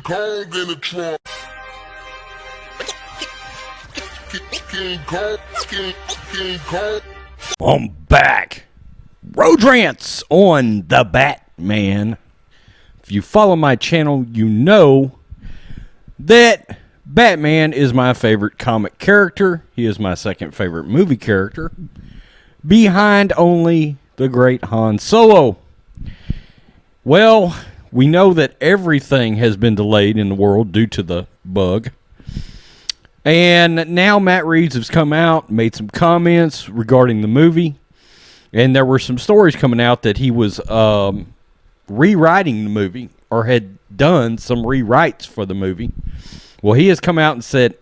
Kong in the trunk. King Kong, King Kong. I'm back. Road rants on the Batman. If you follow my channel, you know that Batman is my favorite comic character. He is my second favorite movie character, behind only the great Han Solo. Well, we know that everything has been delayed in the world due to the bug. And now Matt Reeves has come out, made some comments regarding the movie. And there were some stories coming out that he was rewriting the movie or had done some rewrites for the movie. Well, he has come out and said,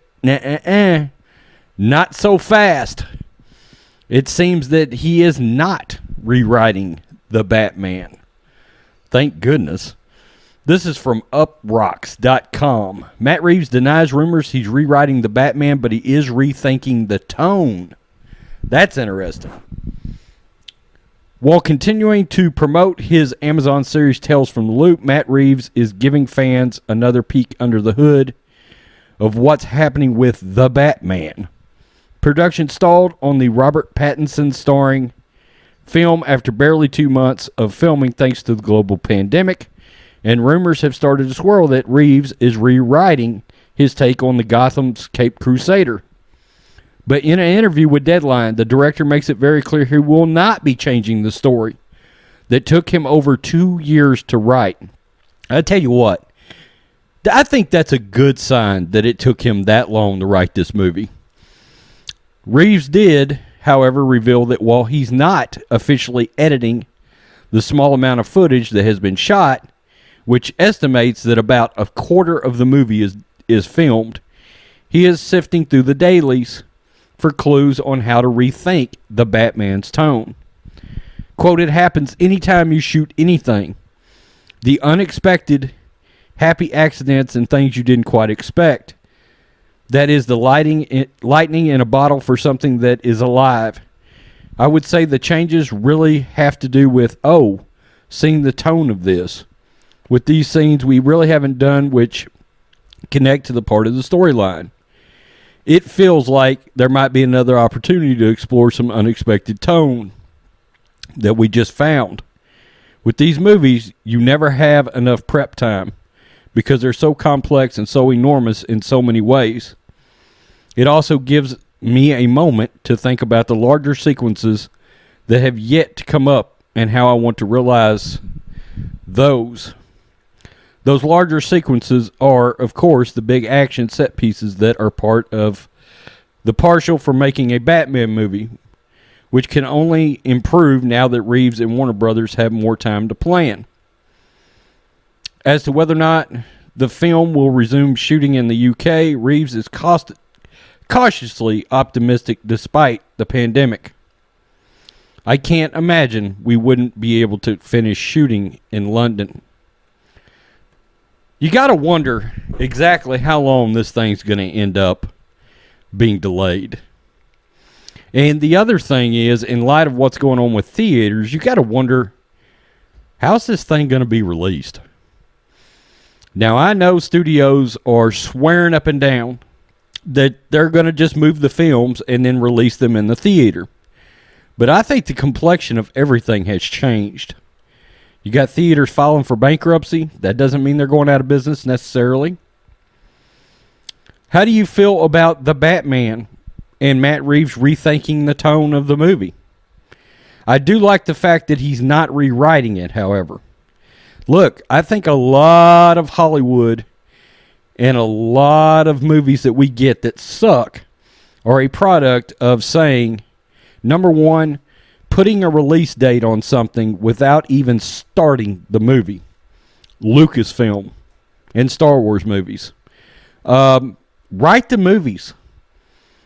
not so fast. It seems that he is not rewriting the Batman. Thank goodness. This is from uprocks.com. Matt Reeves denies rumors he's rewriting the Batman, but he is rethinking the tone. That's interesting. While continuing to promote his Amazon series Tales from the Loop, Matt Reeves is giving fans another peek under the hood of what's happening with the Batman. Production stalled on the Robert Pattinson starring film after barely 2 months of filming thanks to the global pandemic. And rumors have started to swirl that Reeves is rewriting his take on the Gotham's Caped Crusader. But in an interview with Deadline, the director makes it very clear he will not be changing the story that took him over 2 years to write. I tell you what, I think that's a good sign that it took him that long to write this movie. Reeves did, however, reveal that while he's not officially editing the small amount of footage that has been shot, which estimates that about a quarter of the movie is filmed, he is sifting through the dailies for clues on how to rethink the Batman's tone. Quote, it happens anytime you shoot anything. The unexpected, happy accidents and things you didn't quite expect. That is the lightning in a bottle for something that is alive. I would say the changes really have to do with, seeing the tone of this. With these scenes we really haven't done which connect to the part of the storyline. It feels like there might be another opportunity to explore some unexpected tone that we just found. With these movies, you never have enough prep time because they're so complex and so enormous in so many ways. It also gives me a moment to think about the larger sequences that have yet to come up and how I want to realize those. Those larger sequences are, of course, the big action set pieces that are part of the partial for making a Batman movie, which can only improve now that Reeves and Warner Brothers have more time to plan. As to whether or not the film will resume shooting in the UK, Reeves is cautiously optimistic despite the pandemic. I can't imagine we wouldn't be able to finish shooting in London. You got to wonder exactly how long this thing's going to end up being delayed. And the other thing is, in light of what's going on with theaters, you got to wonder, how's this thing going to be released? Now, I know studios are swearing up and down that they're going to just move the films and then release them in the theater. But I think the complexion of everything has changed. You got theaters filing for bankruptcy. That doesn't mean they're going out of business necessarily. How do you feel about the Batman and Matt Reeves rethinking the tone of the movie? I do like the fact that he's not rewriting it, however. Look, I think a lot of Hollywood and a lot of movies that we get that suck are a product of saying, number one, putting a release date on something without even starting the movie. Lucasfilm and Star Wars movies. Write the movies.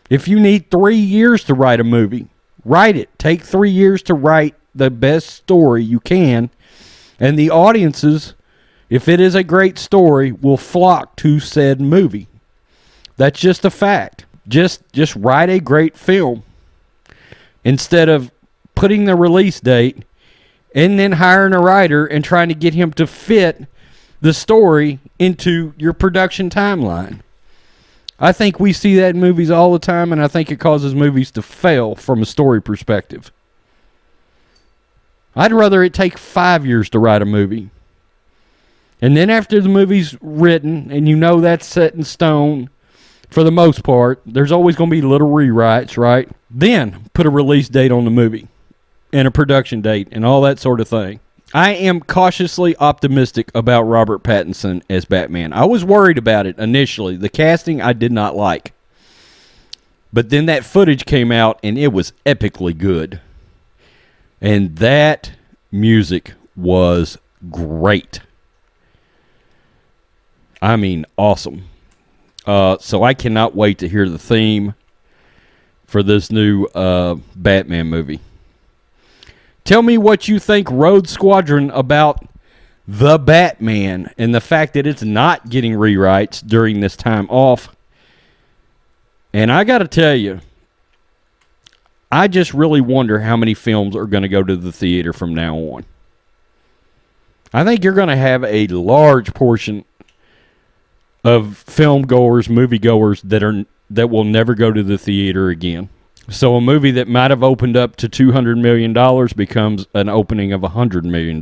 If you need 3 years to write a movie, write it. Take 3 years to write the best story you can. And the audiences, if it is a great story, will flock to said movie. That's just a fact. Just write a great film. Instead of putting the release date and then hiring a writer and trying to get him to fit the story into your production timeline. I think we see that in movies all the time, and I think it causes movies to fail from a story perspective. I'd rather it take 5 years to write a movie. And then after the movie's written, and you know that's set in stone for the most part, there's always going to be little rewrites, right? Then put a release date on the movie and a production date and all that sort of thing. I am cautiously optimistic about Robert Pattinson as Batman. I was worried about it initially. The casting I did not like. But then that footage came out and it was epically good. And that music was great. I mean, awesome. So I cannot wait to hear the theme for this new Batman movie. Tell me what you think, Rhodes Squadron, about the Batman and the fact that it's not getting rewrites during this time off. And I got to tell you, I just really wonder how many films are going to go to the theater from now on. I think you're going to have a large portion of film goers, movie goers that will never go to the theater again. So a movie that might have opened up to $200 million becomes an opening of $100 million.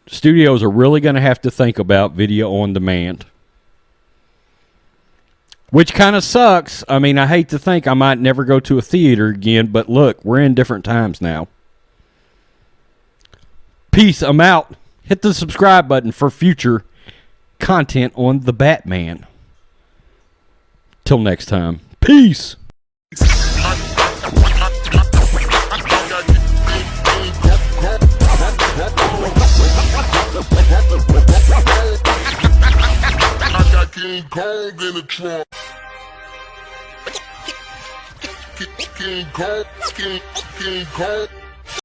Studios are really going to have to think about video on demand. Which kind of sucks. I mean, I hate to think I might never go to a theater again, but look, we're in different times now. Peace, I'm out. Hit the subscribe button for future content on the Batman. Till next time. Peace. King Kong in the trunk. King Kong.